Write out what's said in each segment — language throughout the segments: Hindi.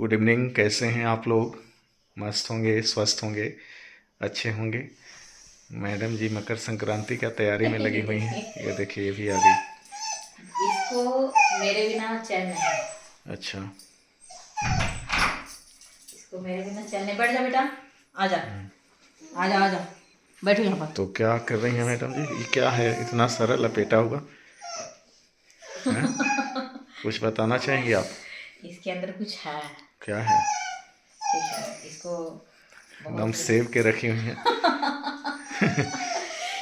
Good evening. कैसे हैं आप लोग? मस्त होंगे, स्वस्थ होंगे, अच्छे होंगे। मैडम जी मकर संक्रांति का तैयारी में लगी हुई हैं। ये देखिए, ये भी आ गई। इसको मेरे बिना चैन नहीं। अच्छा। इसको मेरे बिना चैन नहीं। बैठ जा बेटा, आजा आजा आजा, बैठो यहाँ पर। तो क्या कर रही हैं मैडम जी? ये क्या है, इतना सारा लपेटा हुआ है? कुछ बताना चाहेंगे आप? इसके अंदर कुछ है। क्या है? ठीक है, इसको एकदम बहुत सेव के रखी हुई हैं।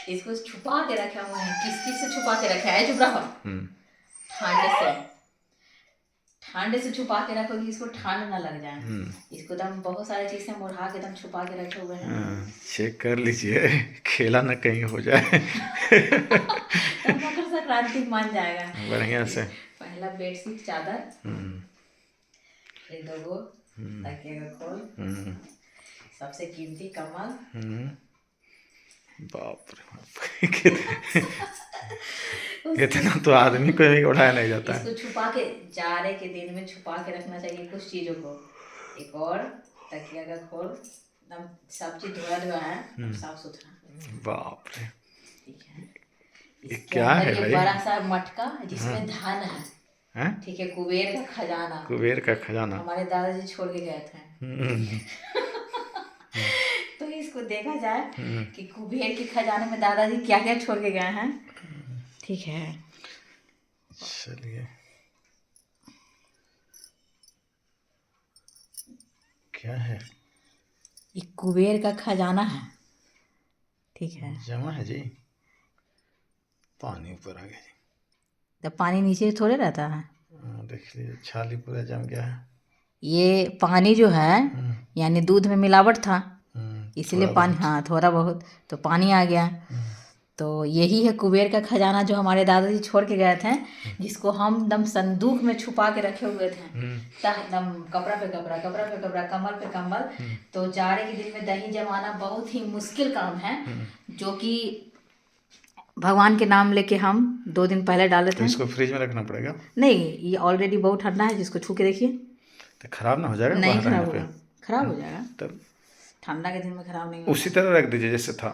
इसको छुपा के रखा हुआ है। किस चीज से छुपा के रखा है? चुप रहो। हम्म। ठंड से। ठंड से छुपा के रखो कि इसको ठंड ना लग जाए। हम्म। इसको एकदम बहुत सारी चीज से मुढ़ा के एकदम छुपा के रखे हुए हैं। चेक कर लीजिए, खेला ना कहीं हो जाए। तब मकर संक्रांति मान जाएगा। बढ़िया से। पहला बेडशीट चादर, हम्म। फिर दो तकिया का खोल, हम्म। सबसे कीमती कमल। हम्म। बाप रे बाप। इतना तो आदमी को भी उठाया नहीं जाता इसको है। छुपा के, जाड़े के दिन में छुपा के रखना चाहिए कुछ चीजों को। एक और तकिया का खोल, एकदम सब चीज धोया धोया है, साफ सुथरा। बाप रे। ठीक है। ये इसके क्या अंदर है ये भाई? बड़ा सा मटका जिसमें धन है। हैं? ठीक है, कुबेर का खजाना। कुबेर का खजाना। हमारे दादाजी छोड़ के गए थे। हम्म। तो इसको देखा जाए कि कुबेर के खजाने में दादाजी क्या क्या छोड़ के गए हैं। ठीक है। चलिए, क्या है? ये कुबेर का खजाना है। ठीक है। जमा है जी। पानी ऊपर आ गया जी। जब पानी नीचे थोड़े रहता है। देख लीजिए, छाली पूरा जम गया है। ये पानी जो है, यानी दूध में मिलावट था, इसलिए थोड़ा पानी, बहुत। हाँ थोड़ा बहुत तो पानी आ गया। तो यही है कुबेर का खजाना जो हमारे दादाजी छोड़ के गए थे, जिसको हम एकदम संदूक में छुपा के रखे हुए थे। एकदम कपड़ा पे कपड़ा, कपड़ा पे कपड़ा, कमल पे कमल। तो जाड़े के दिन में दही जमाना बहुत ही मुश्किल काम है, जो कि भगवान के नाम लेके हम 2 दिन पहले डाले तो थे। इसको फ्रिज में रखना पड़ेगा? नहीं, ये ऑलरेडी बहुत ठंडा है, जिसको छू के देखिए। तो खराब ना हो जाएगा नहीं बाहर रहने खराब पे? होगा, खराब हो जाएगा। तब ठंडा के दिन में खराब नहीं उसी होगा। तरह रख दीजिए जैसे था।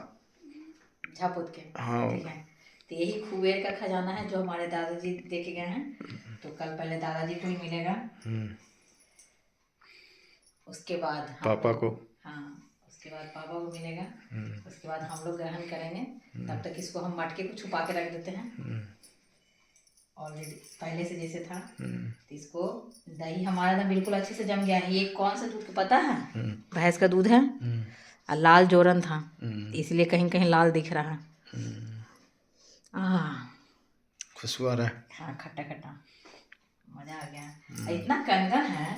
झापुत के। हाँ। ठीक है। तो यही कुबेर का खजाना है जो हमारे दादाजी देके गए हैं। तो कल पहले दादाजी को ही मिलेगा, उसके बाद हम पापा लोग, को। हाँ उसके बाद पापा को मिलेगा। उसके बाद हम लोग ग्रहण करेंगे। तब तक इसको हम मटके को छुपा के रख देते हैं ऑलरेडी पहले से जैसे था। तो इसको, दही हमारा ना बिल्कुल अच्छे से जम गया है। ये कौन सा दूध पता है? भैंस का दूध है। और लाल जोरन था, इसलिए कहीं कहीं लाल दिख रहा है। खुशबू आ रहा है। हाँ, खट्टा खट्टा, मजा आ गया। इतना कंगन है।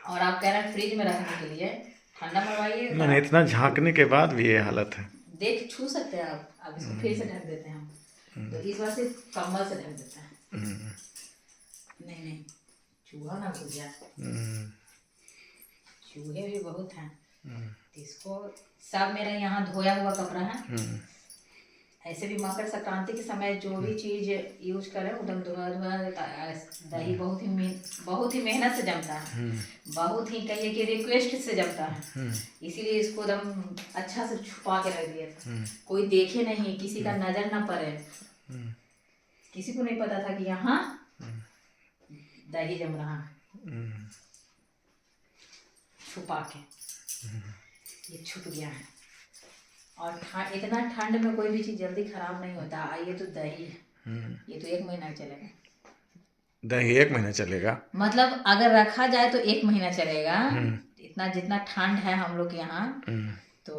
और आप कह रहे हैं फ्रिज में रखने के लिए, ठंडा मंगवाइए। मैंने इतना झांकने के बाद भी ये हालत है। देख छू सकते हैं आप। अब इसको फिर से ढक देते हैं हम। तो इस बार सिर्फ कम्बल से ढक देते हैं। नहीं नहीं, चूहा ना घुस जाए। चूहे भी बहुत हैं। इसको, सब मेरा यहाँ धोया हुआ कपड़ा है। ऐसे भी मकर संक्रांति के समय जो भी चीज यूज करें एकदम धोया धोया। दही बहुत ही मेहनत से जमता है, बहुत ही कहिए कि रिक्वेस्ट से जमता है। इसीलिए इसको एकदम अच्छा से छुपा के रख दिया था, कोई देखे नहीं, किसी का नजर ना पड़े। किसी को नहीं पता था कि यहाँ दही जम रहा है। छुपा के ये छुप गया है। और इतना ठंड में कोई भी चीज़ जल्दी खराब नहीं होता। ये तो दही है, ये तो 1 महीना चलेगा। दही 1 महीना चलेगा? मतलब अगर रखा जाए तो 1 महीना चलेगा। इतना जितना ठंड है हम लोग के यहाँ। तो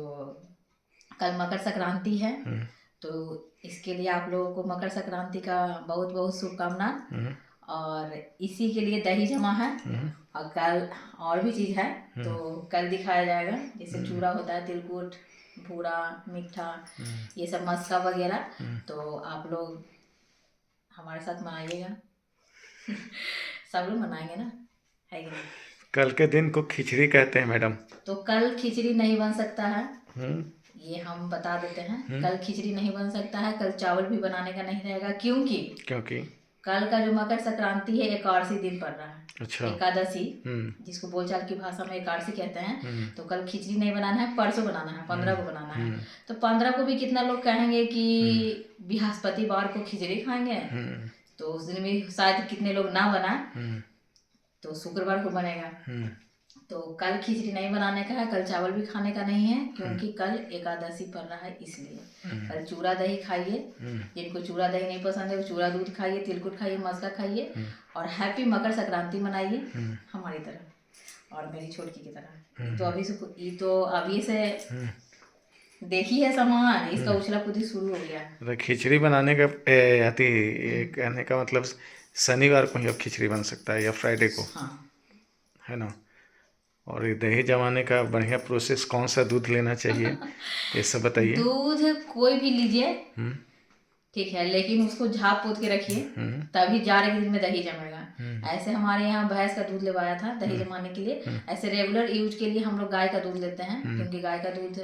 कल मकर संक्रांति है, तो इसके लिए आप लोगों को मकर संक्रांति का बहुत बहुत शुभकामना। और इसी के लिए दही जमा है। और कल और भी चीज़ है, तो कल दिखाया जाएगा। जैसे चूड़ा होता है, तिलकुट, भूरा, मीठा, ये सब मस्का वगैरह। तो आप लोग हमारे साथ मनाइएगा। सब लोग मनाएंगे ना, है कि नहीं? कल के दिन को खिचड़ी कहते हैं मैडम। तो कल खिचड़ी नहीं बन सकता है, ये हम बता देते हैं। कल खिचड़ी नहीं बन सकता है, कल चावल भी बनाने का नहीं रहेगा। क्योंकि क्योंकि कल का जो मकर संक्रांति है एकादशी दिन पड़ रहा है। अच्छा। एकादशी, जिसको बोलचाल की भाषा में एकादशी कहते हैं। तो कल खिचड़ी नहीं बनाना है, परसों बनाना है, 15 को बनाना है। तो 15 को भी कितना लोग कहेंगे कि बृहस्पतिवार को खिचड़ी खाएंगे, तो उस दिन भी शायद कितने लोग ना बनाए, तो शुक्रवार को बनेगा। तो कल खिचड़ी नहीं बनाने का है, कल चावल भी खाने का नहीं है, क्योंकि कल एकादशी पड़ रहा है इसलिए। कल चूड़ा दही खाइए, जिनको चूड़ा दही नहीं पसंद है वो चूड़ा दूध खाइए, तिलकुट खाइए, मस्का खाइए, और हैप्पी मकर संक्रांति मनाइए हमारी तरह और मेरी छोटकी की तरह। तो अभी से देखी है सामान, इसका उछला कूदी शुरू हो गया। मतलब खिचड़ी बनाने का कहने का मतलब शनिवार को ही अब खिचड़ी बन सकता है या फ्राइडे को, हाँ, है ना। और ये दही जमाने का बढ़िया प्रोसेस, कौन सा दूध लेना चाहिए ये सब बताइए। दूध कोई भी लीजिए, ठीक है, लेकिन उसको झाँप पोत के रखिए, तभी जाड़े के दिन में दही जमेगा। ऐसे हमारे यहाँ भैंस का दूध लेवाया था दही जमाने के लिए। ऐसे रेगुलर यूज के लिए हम लोग गाय का दूध लेते हैं, क्योंकि गाय का दूध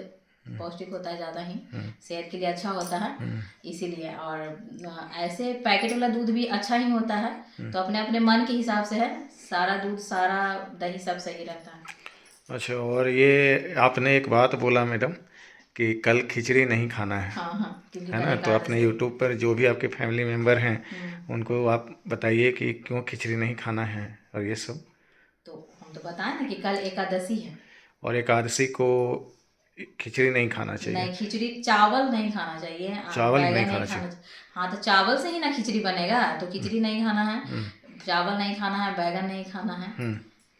पौष्टिक होता है, ज़्यादा ही सेहत के लिए अच्छा होता है, इसीलिए। और ऐसे पैकेट वाला दूध भी अच्छा ही होता है, तो अपने अपने मन के हिसाब से है, सारा दूध सारा दही सब सही रहता है। अच्छा, और ये आपने एक बात बोला मैडम कि कल खिचड़ी नहीं खाना है, हाँ हाँ, है ना। तो अपने यूट्यूब पर जो भी आपके फैमिली मेम्बर हैं उनको आप बताइए कि क्यों खिचड़ी नहीं खाना है और ये सब। तो हम तो बताएं ना कि कल एकादशी है और एकादशी को खिचड़ी नहीं खाना चाहिए। नहीं, खिचड़ी चावल नहीं खाना चाहिए, चावल बैगन नहीं खाना चाहिए। हाँ, तो चावल से ही ना खिचड़ी बनेगा, तो खिचड़ी नहीं खाना है, चावल नहीं खाना है, बैगन नहीं खाना है,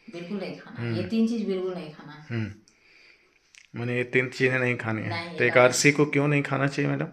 बिल्कुल नहीं खाना है, ये 3 चीज बिल्कुल नहीं खाना है। मैंने ये 3 चीजें नहीं खानी है। नहीं, तो एकादशी को क्यों नहीं खाना चाहिए मैडम?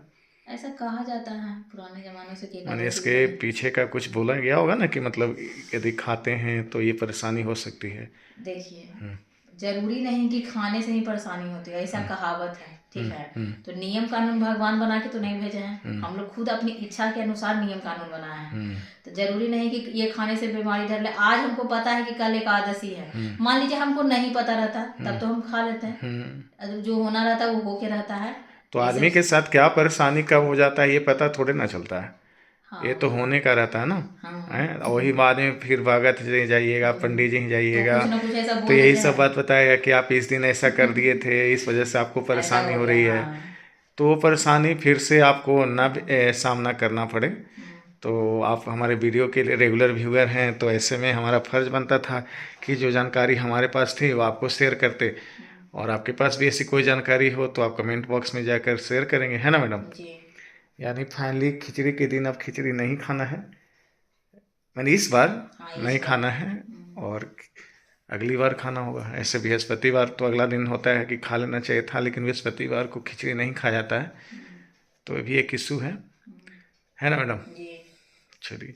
ऐसा कहा जाता है पुराने जमाने से कि मैंने इसके पीछे का कुछ बोला गया होगा ना, कि मतलब यदि खाते हैं तो ये परेशानी हो सकती है। देखिए, जरूरी नहीं कि खाने से ही परेशानी होती है, ऐसा कहावत है, ठीक है। तो नियम कानून भगवान बना के तो नहीं भेजे हैं, हम लोग खुद अपनी इच्छा के अनुसार नियम कानून बनाए हैं। तो जरूरी नहीं कि ये खाने से बीमारी धर ले। आज हमको पता है कि कल एकादशी है, मान लीजिए हमको नहीं पता रहता, तब तो हम खा लेते हैं, जो होना रहता है वो होके रहता है। तो आदमी के साथ क्या परेशानी कब हो जाता है ये पता थोड़े ना चलता है। हाँ, ये तो होने का रहता है ना। हाँ, है, वही बाद में फिर भगत जी जाइएगा, पंडित जी जाइएगा, कुछ ना कुछ ऐसा बोल तो यही देते सब हैं। बात बताएगा कि आप इस दिन ऐसा कर दिए थे, इस वजह से आपको परेशानी हो रही है। तो वो परेशानी फिर से आपको ना सामना करना पड़े। तो आप हमारे वीडियो के लिए रेगुलर व्यूअर हैं, तो ऐसे में हमारा फर्ज बनता था कि जो जानकारी हमारे पास थी वो आपको शेयर करते, और आपके पास भी ऐसी कोई जानकारी हो तो आप कमेंट बॉक्स में जाकर शेयर करेंगे, है ना मैडम। यानी फाइनली खिचड़ी के दिन अब खिचड़ी नहीं खाना है, मैंने इस बार नहीं खाना है, और अगली बार खाना होगा। ऐसे बृहस्पतिवार तो अगला दिन होता है कि खा लेना चाहिए था, लेकिन बृहस्पतिवार को खिचड़ी नहीं खाया जाता है, तो ये भी एक इशू है ना मैडम। चलिए,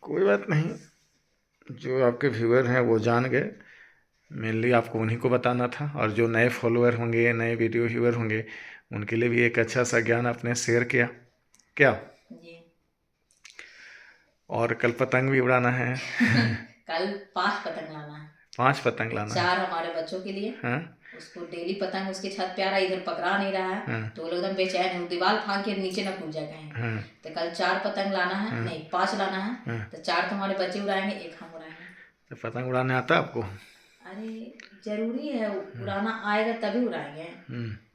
कोई बात नहीं, जो आपके व्यूअर हैं वो जान गए, मेनली आपको उन्हीं को बताना था, और जो नए फॉलोअर होंगे, नए वीडियो व्यूअर होंगे, उनके लिए भी एक अच्छा सा ज्ञान आपने शेयर किया क्या। और कल पतंग भी उड़ाना है। कल 5 पतंग लाना है। 5 पतंग लाना है। 4 हमारे बच्चों के लिए। हाँ? उसको डेली पतंग उसके छत पे आ रहा है, इधर पकड़ा नहीं रहा है। हाँ? तो वो लोग एकदम बेचैन है, दीवार फांक के नीचे न कूद जाए कहीं। हाँ? तो कल 4 पतंग लाना है। हाँ? नहीं, 5 लाना है। हाँ? तो 4 तो हमारे बच्चे उड़ाएंगे, 1 हम उड़ाएंगे। तो पतंग उड़ाने आता है आपको? अरे जरूरी है, उड़ाना आएगा तभी उड़ाएंगे।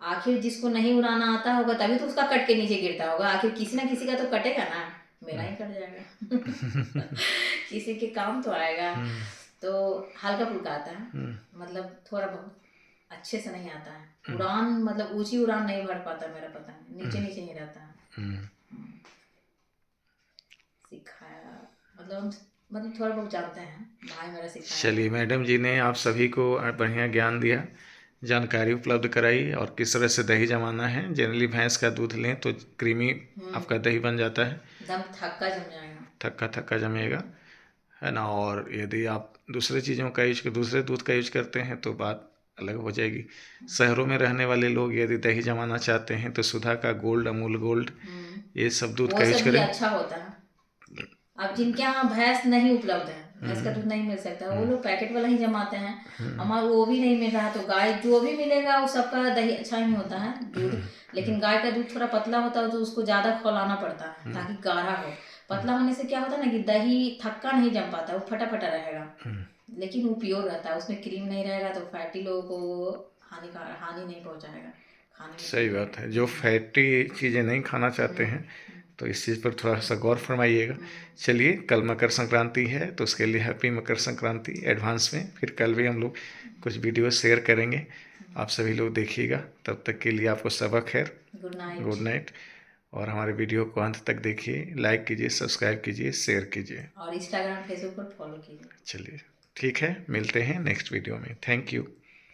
आखिर जिसको नहीं उड़ाना आता होगा तभी तो उसका कट के नीचे गिरता होगा, आखिर किसी ना किसी का तो कटेगा ना, मेरा ही कट जाएगा। किसी के काम तो आएगा। तो हल्का फुल्का आता है, मतलब थोड़ा बहुत, अच्छे से नहीं आता है उड़ान, मतलब ऊंची उड़ान नहीं भर पाता मेरा पतंग, नीचे नीचे ही रहता है। सिखाया मतलब थोड़ा बहुत जानते हैं, भाई मेरा सिखाया। चलिए, मैडम जी ने आप सभी को बढ़िया ज्ञान दिया, जानकारी उपलब्ध कराई, और किस तरह से दही जमाना है। जनरली भैंस का दूध लें तो क्रीमी आपका दही बन जाता है, एकदम थक्का जम जाएगा, थक्का थक्का जमेगा, है ना। और यदि आप दूसरे चीज़ों का दूसरे दूध का यूज करते हैं तो बात अलग हो जाएगी। शहरों में रहने वाले लोग यदि दही जमाना चाहते हैं तो सुधा का गोल्ड, अमूल गोल्ड, ये सब दूध का यूज करें, अच्छा होता है। अब जिनके यहाँ भैंस नहीं उपलब्ध है, भैंस का दूध नहीं मिल सकता, वो लोग पैकेट वाला ही जमाते हैं। हमारा वो भी नहीं मिल रहा, तो गाय जो भी मिलेगा वो सबका दही अच्छा ही होता है दूध, लेकिन गाय का दूध थोड़ा पतला होता है, तो उसको ज़्यादा खौलाना पड़ता है ताकि गाढ़ा हो। पतला होने से क्या होता है ना कि दही थक्का नहीं जम पाता, वो फटा फटा रहेगा, लेकिन वो प्योर रहता है, उसमें क्रीम नहीं रहेगा, तो फैटी लोगों को वो हानि नहीं पहुंचाएगा खाने में। सही बात है। जो फैटी चीज़ें नहीं खाना चाहते हैं तो इस चीज़ पर थोड़ा सा गौर फरमाइएगा। चलिए, कल मकर संक्रांति है तो उसके लिए हैप्पी मकर संक्रांति एडवांस में। फिर कल भी हम लोग कुछ वीडियो शेयर करेंगे, आप सभी लोग देखिएगा। तब तक के लिए आपको सबक खैर, गुड नाइट। Good night. और हमारे वीडियो को अंत तक देखिए, लाइक कीजिए, सब्सक्राइब कीजिए, शेयर कीजिए। और इंस्टाग्राम फेसबुक पर फॉलो कीजिए। चलिए, ठीक है, मिलते हैं नेक्स्ट वीडियो में। Thank you.